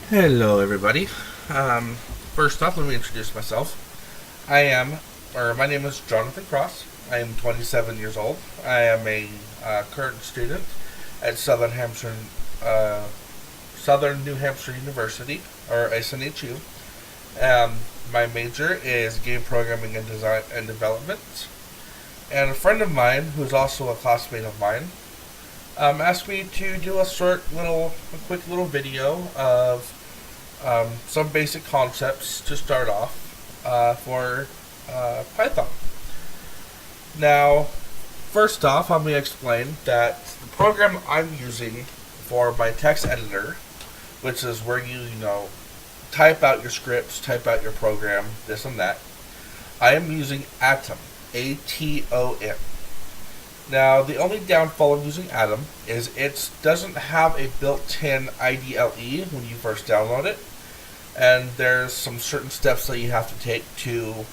Hello, everybody. First off, let me introduce myself. My name is Jonathan Cross. I am 27 years old. I am a current student at Southern New Hampshire University, or SNHU. My major is game programming and design and development. And a friend of mine, who's also a classmate of mine, asked me to do a quick little video of some basic concepts to start off for Python. Now, first off, I'm going to explain that the program I'm using for my text editor, which is where you type out your scripts, type out your program, this and that, I am using Atom, Atom. Now, the only downfall of using Atom is it doesn't have a built-in IDLE when you first download it, and there's some certain steps that you have to take to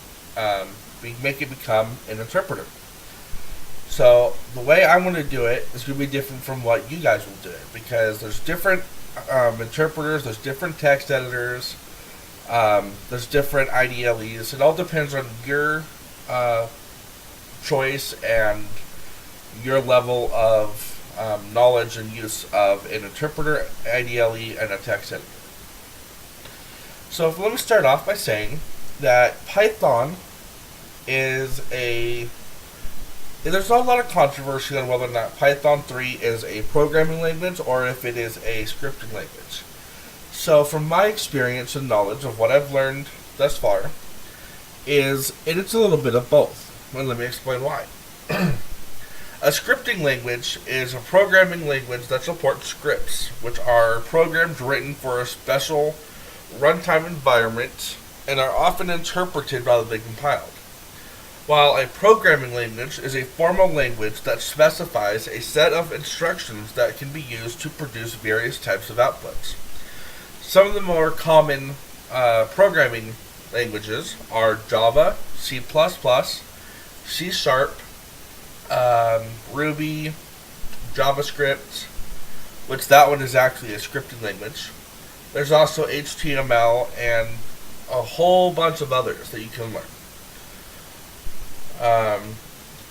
make it become an interpreter. So the way I'm going to do it is going to be different from what you guys will do it, because there's different interpreters, there's different text editors, there's different IDLEs. It all depends on your choice and your level of knowledge and use of an interpreter, IDLE, and a text editor. So let me start off by saying that Python is there's not a lot of controversy on whether or not Python 3 is a programming language or if it is a scripting language. So from my experience and knowledge of what I've learned thus far, it's a little bit of both. And let me explain why. A scripting language is a programming language that supports scripts, which are programs written for a special runtime environment and are often interpreted rather than compiled. While a programming language is a formal language that specifies a set of instructions that can be used to produce various types of outputs. Some of the more common programming languages are Java, C++, C Sharp, Ruby, JavaScript, which that one is actually a scripting language. There's also HTML and a whole bunch of others that you can learn.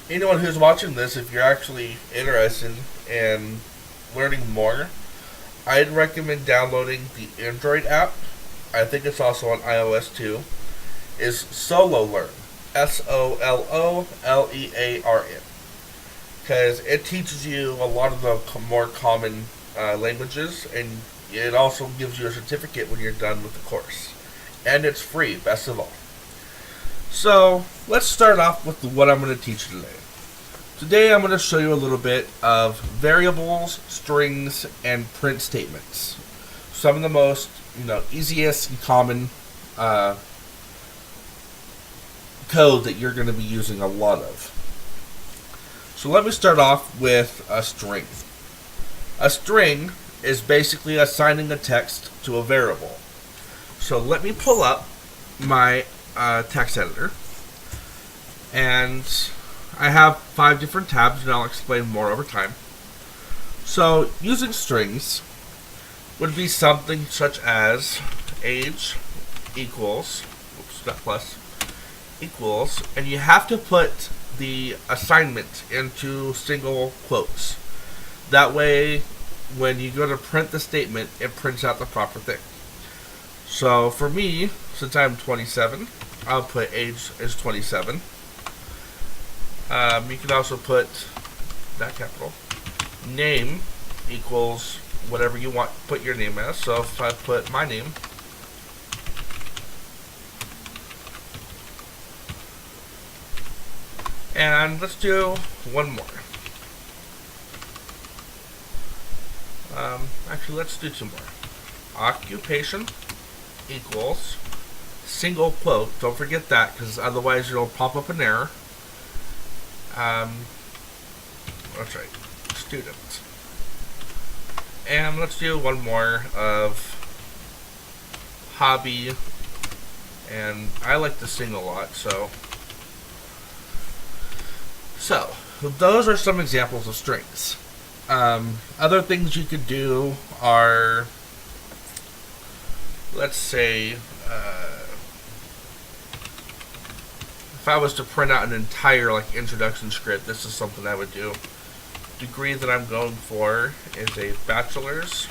Anyone who's watching this, if you're actually interested in learning more, I'd recommend downloading the Android app. I think it's also on iOS too. Is SoloLearn, SOLOLEARN, because it teaches you a lot of the more common languages, and it also gives you a certificate when you're done with the course. And it's free, best of all. So, let's start off with what I'm going to teach you today. Today I'm going to show you a little bit of variables, strings, and print statements. Some of the most, easiest and common code that you're going to be using a lot of. So let me start off with a string. A string is basically assigning a text to a variable. So let me pull up my text editor, and I have 5 different tabs, and I'll explain more over time. So using strings would be something such as age equals, not plus, equals, and you have to put the assignment into single quotes. That way, when you go to print the statement, it prints out the proper thing. So for me, since I'm 27, I'll put age is 27. You can also put that capital. Name equals whatever you want to put your name as. So if I put my name, and let's do one more. Actually, let's do 2 more. Occupation equals single quote. Don't forget that, because otherwise it'll pop up an error. That's right, student. And let's do one more of hobby. And I like to sing a lot, so those are some examples of strings. Other things you could do are let's say, if I was to print out an entire like introduction script, this is something I would do. Degree that I'm going for is a bachelor's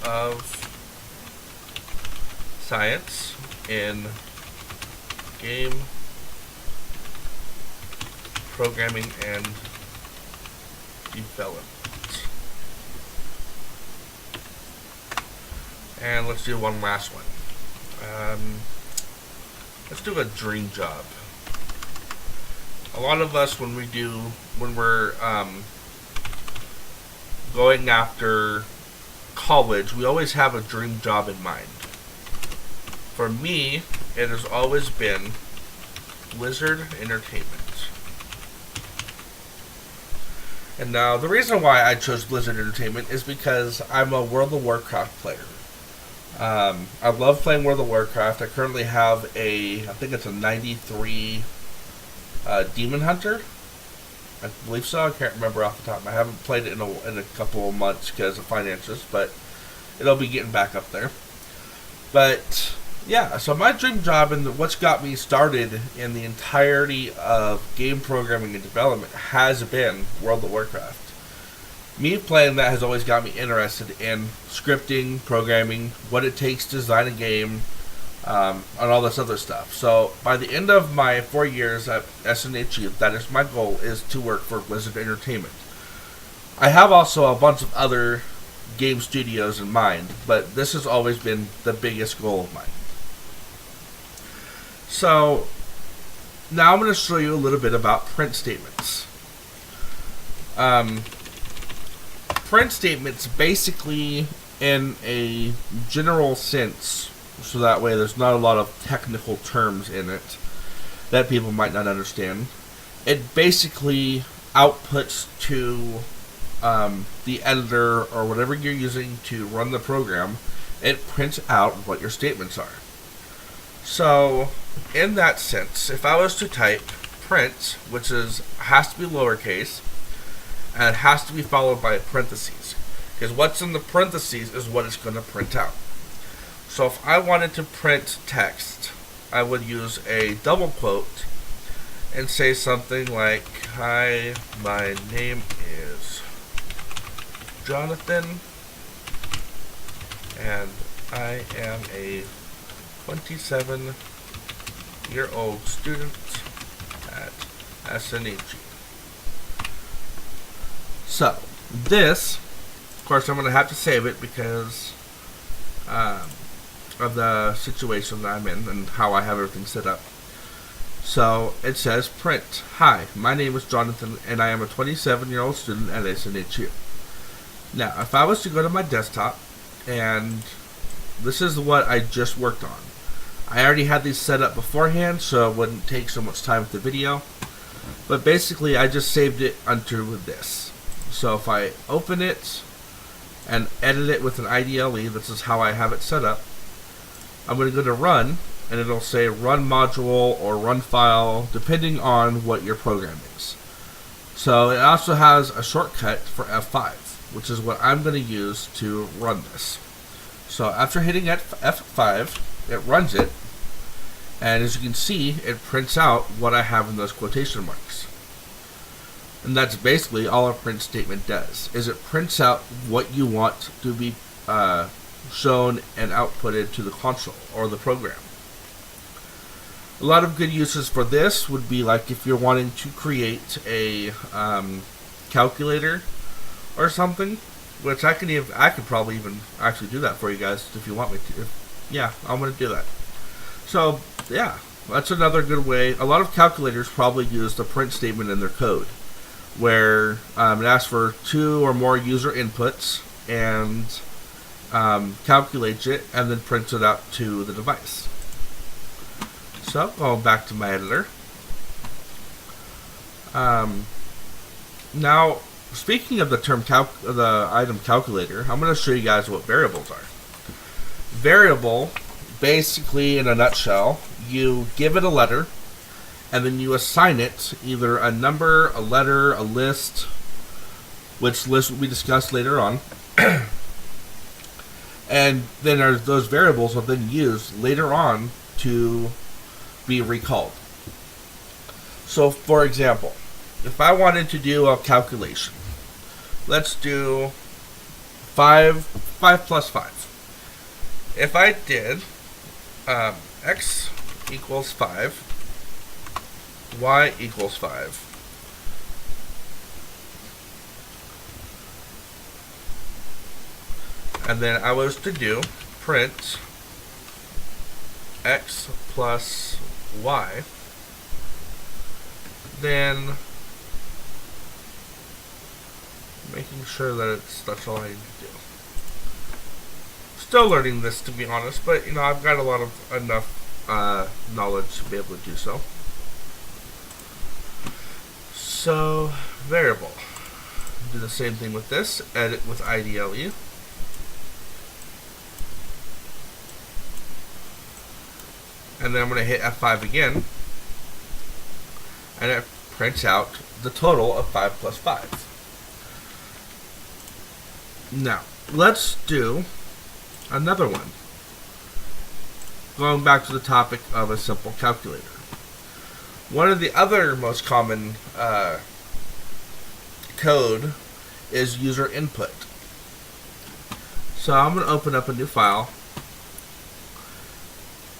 of science in game programming and development. And let's do one last one. Let's do a dream job. A lot of us, when we're going after college, we always have a dream job in mind. For me, it has always been Blizzard Entertainment. And now, the reason why I chose Blizzard Entertainment is because I'm a World of Warcraft player. I love playing World of Warcraft. I currently have I think it's a 93 Demon Hunter. I believe so. I can't remember off the top. I haven't played it in a couple of months because of finances, but it'll be getting back up there. But yeah, so my dream job and what's got me started in the entirety of game programming and development has been World of Warcraft. Me playing that has always got me interested in scripting, programming, what it takes to design a game, and all this other stuff. So by the end of my 4 years at SNHU, that is my goal, is to work for Blizzard Entertainment. I have also a bunch of other game studios in mind, but this has always been the biggest goal of mine. So now I'm going to show you a little bit about print statements. Print statements basically, in a general sense, so that way there's not a lot of technical terms in it that people might not understand. It basically outputs to the editor or whatever you're using to run the program. It prints out what your statements are. So in that sense, if I was to type print, which has to be lowercase, and it has to be followed by parentheses, because what's in the parentheses is what it's going to print out. So if I wanted to print text, I would use a double quote and say something like, "Hi, my name is Jonathan, and I am a 27-year-old student at SNHU." So, this, of course, I'm going to have to save it because of the situation that I'm in and how I have everything set up. So, it says, print, "Hi, my name is Jonathan, and I am a 27-year-old student at SNHU." Now, if I was to go to my desktop, and this is what I just worked on. I already had these set up beforehand, so it wouldn't take so much time with the video. But basically, I just saved it onto this. So if I open it and edit it with an IDLE, this is how I have it set up. I'm going to go to run, and it'll say run module or run file, depending on what your program is. So it also has a shortcut for F5, which is what I'm going to use to run this. So after hitting F5, it runs it, and as you can see, it prints out what I have in those quotation marks. And that's basically all a print statement does, is it prints out what you want to be shown and outputted to the console or the program. A lot of good uses for this would be like if you're wanting to create a calculator or something, which I could probably even actually do that for you guys if you want me to. Yeah, I'm going to do that. So yeah, that's another good way. A lot of calculators probably use the print statement in their code, where it asks for 2 or more user inputs and calculates it and then prints it out to the device. So going back to my editor. Now, speaking of the item calculator, I'm going to show you guys what variables are. Variable, basically in a nutshell, you give it a letter, and then you assign it either a number, a letter, a list, which list will be discussed later on. And then those variables are then used later on to be recalled. So, for example, if I wanted to do a calculation, let's do 5 plus 5. If I did x equals 5, y equals 5, and then I was to do print x plus y, then making sure that that's all I need to do. Still learning this, to be honest, but I've got a lot of enough knowledge to be able to do so. So variable. Do the same thing with this. Edit with IDLE. And then I'm going to hit F5 again, and it prints out the total of 5 plus 5. Now, let's do another one. Going back to the topic of a simple calculator. One of the other most common code is user input. So I'm going to open up a new file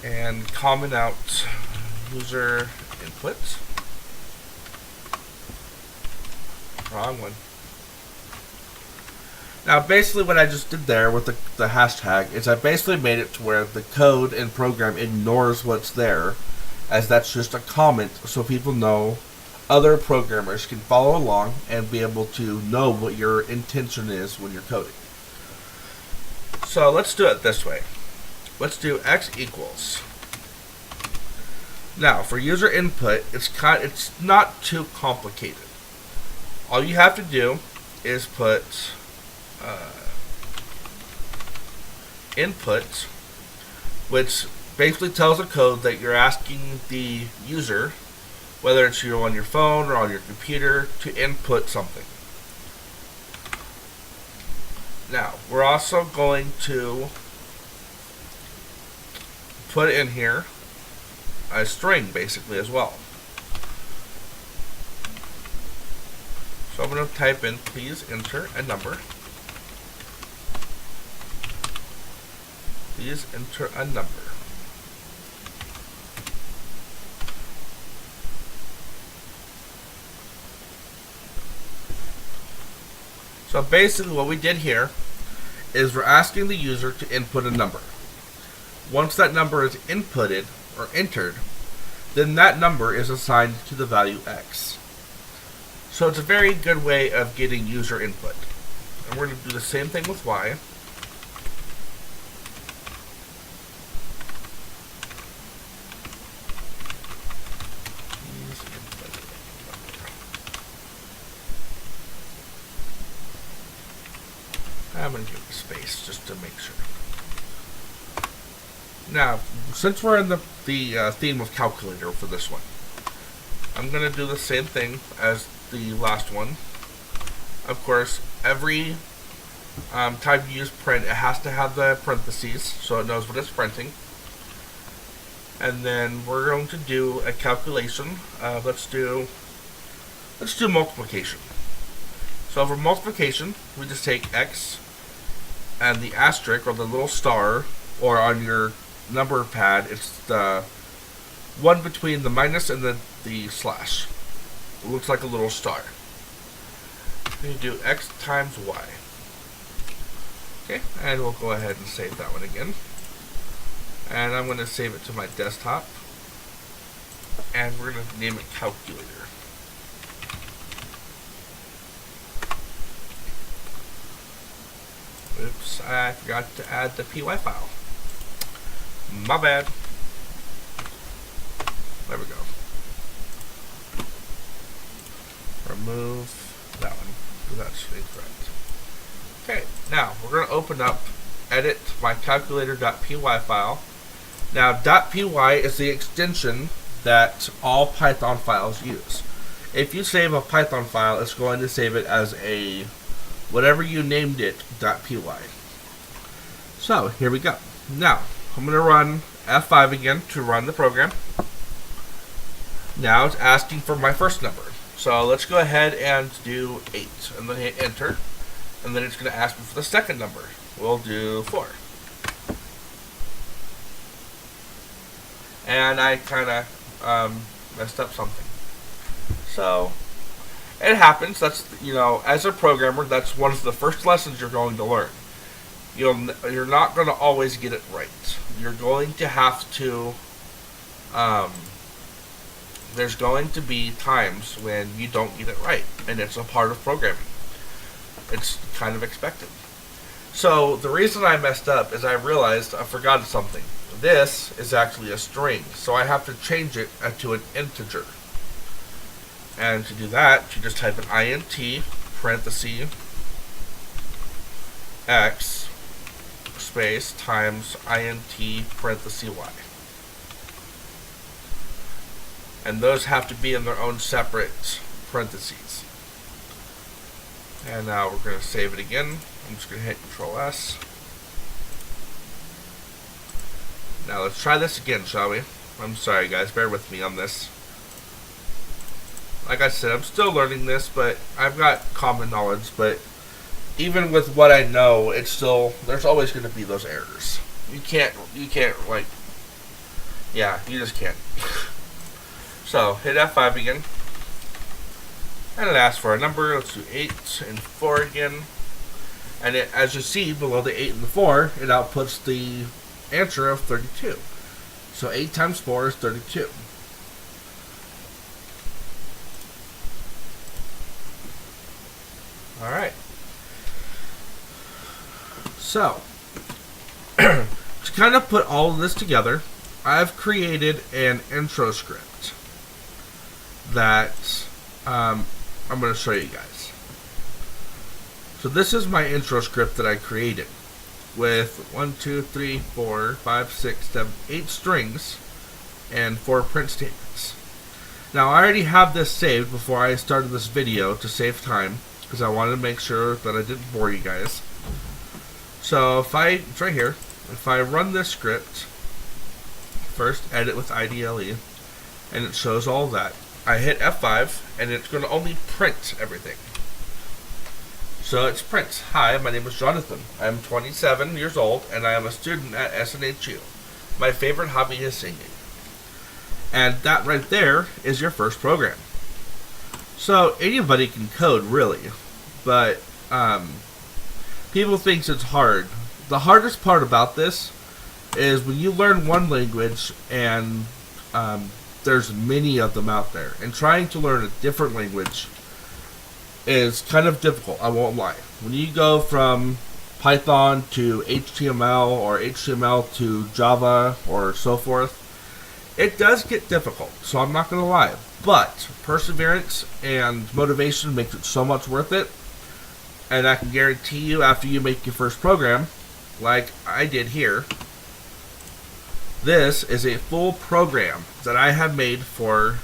and comment out user input. Wrong one. Now basically what I just did there with the hashtag is I basically made it to where the code and program ignores what's there, as that's just a comment so people know, other programmers can follow along and be able to know what your intention is when you're coding. So let's do it this way. Let's do x equals. Now for user input, it's not too complicated. All you have to do is put input, which basically tells the code that you're asking the user, whether it's on your phone or on your computer, to input something. Now, we're also going to put in here a string, basically, as well. So I'm going to type in, please enter a number. Please enter a number. So basically what we did here is we're asking the user to input a number. Once that number is inputted or entered, then that number is assigned to the value x. So it's a very good way of getting user input. And we're going to do the same thing with y. I'm going to give it a space just to make sure. Now, since we're in the theme of calculator for this one, I'm going to do the same thing as the last one. Of course, every time you use print, it has to have the parentheses so it knows what it's printing. And then we're going to do a calculation. Let's do multiplication. So for multiplication, we just take x and the asterisk, or the little star, or on your number pad, it's the one between the minus and the slash. It looks like a little star. Then you do x times y. Okay, and we'll go ahead and save that one again. And I'm going to save it to my desktop. And we're going to name it calculator. Oops, I forgot to add the py file. My bad. There we go. Remove that one, because that's incorrect. Okay, now we're going to open up edit my calculator.py file. Now .py is the extension that all Python files use. If you save a Python file, it's going to save it as a whatever you named it .py. So here we go. Now I'm going to run F5 again to run the program. Now it's asking for my first number. So let's go ahead and do 8 and then hit enter. And then it's going to ask me for the second number. We'll do 4. And I kind of messed up something. So it happens. That's, as a programmer, that's one of the first lessons you're going to learn. You're not going to always get it right. You're going to have to. There's going to be times when you don't get it right, and it's a part of programming. It's kind of expected. So the reason I messed up is I realized I forgot something. This is actually a string, so I have to change it to an integer. And to do that, you just type an int parenthesis x space times int parenthesis y. And those have to be in their own separate parentheses. And now we're going to save it again. I'm just going to hit Control S. Now let's try this again, shall we? I'm sorry guys, bear with me on this. Like I said, I'm still learning this, but I've got common knowledge, but even with what I know, it's still, there's always going to be those errors. You can't like, yeah, you just can't. So, hit F5 again. And it asks for a number. Let's do 8 and 4 again. And it, as you see, below the 8 and the 4, it outputs the answer of 32. So 8 times 4 is 32. Alright. So, to kind of put all of this together, I've created an intro script that I'm going to show you guys. So this is my intro script that I created with 1, 2, 3, 4, 5, 6, 7, 8 strings and 4 print statements. Now I already have this saved before I started this video to save time because I wanted to make sure that I didn't bore you guys. So it's right here. If I run this script, first edit with IDLE, and it shows all that. I hit F5, and it's going to only print everything. So it's print. Hi, my name is Jonathan. I am 27 years old, and I am a student at SNHU. My favorite hobby is singing. And that right there is your first program. So anybody can code, really, but people think it's hard. The hardest part about this is when you learn one language and there's many of them out there, and trying to learn a different language is kind of difficult, I won't lie. When you go from Python to HTML or HTML to Java or so forth, it does get difficult, so I'm not going to lie. But perseverance and motivation makes it so much worth it, and I can guarantee you after you make your first program, like I did here, this is a full program that I have made for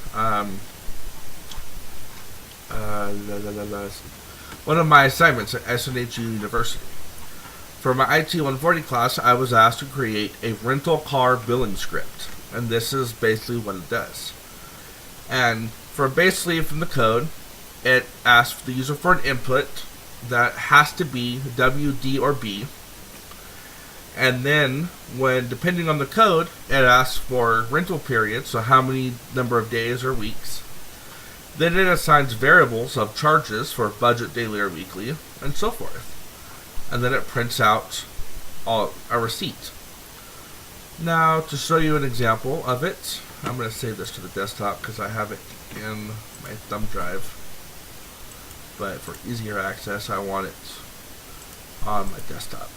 one of my assignments at SNHU University. For my IT 140 class, I was asked to create a rental car billing script, and this is basically what it does. And from the code, it asks the user for an input that has to be W, D, or B. And then, depending on the code, it asks for rental period, so how many number of days or weeks. Then it assigns variables of charges for budget, daily, or weekly, and so forth. And then it prints out a receipt. Now, to show you an example of it, I'm going to save this to the desktop because I have it in my thumb drive. But for easier access, I want it on my desktop.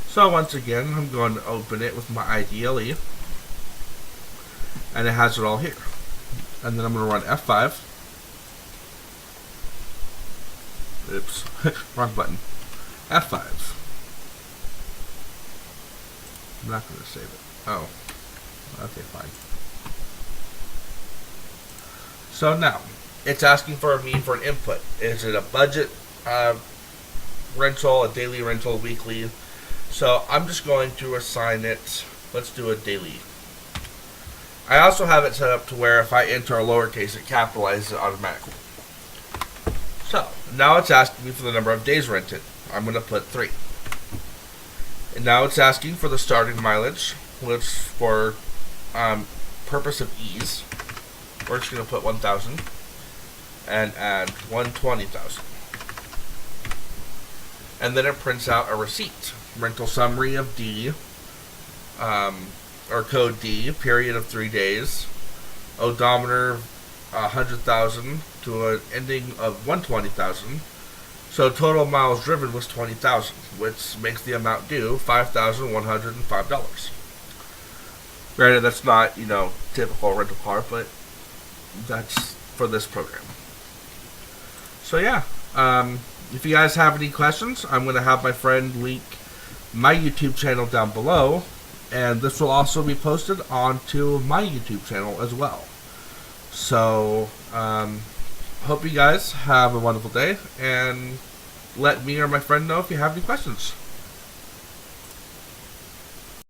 So once again, I'm going to open it with my IDLE, and it has it all here. And then I'm going to run F5. Oops, wrong button. F5. I'm not going to save it. Oh, okay, fine. So now, it's asking for me for an input. Is it a budget rental, a daily rental, weekly. So I'm just going to assign it, let's do a daily. I also have it set up to where if I enter a lowercase, it capitalizes it automatically. So now it's asking me for the number of days rented. I'm going to put 3. And now it's asking for the starting mileage, which for purpose of ease, we're just going to put 1,000 and add 120,000. And then it prints out a receipt. Rental summary of D, or code D, period of 3 days, odometer 100,000 to an ending of 120,000. So total miles driven was 20,000, which makes the amount due $5,105. Granted, that's not, typical rental car, but that's for this program. So yeah, if you guys have any questions, I'm going to have my friend link my YouTube channel down below, and this will also be posted onto my YouTube channel as well. So, hope you guys have a wonderful day, and let me or my friend know if you have any questions.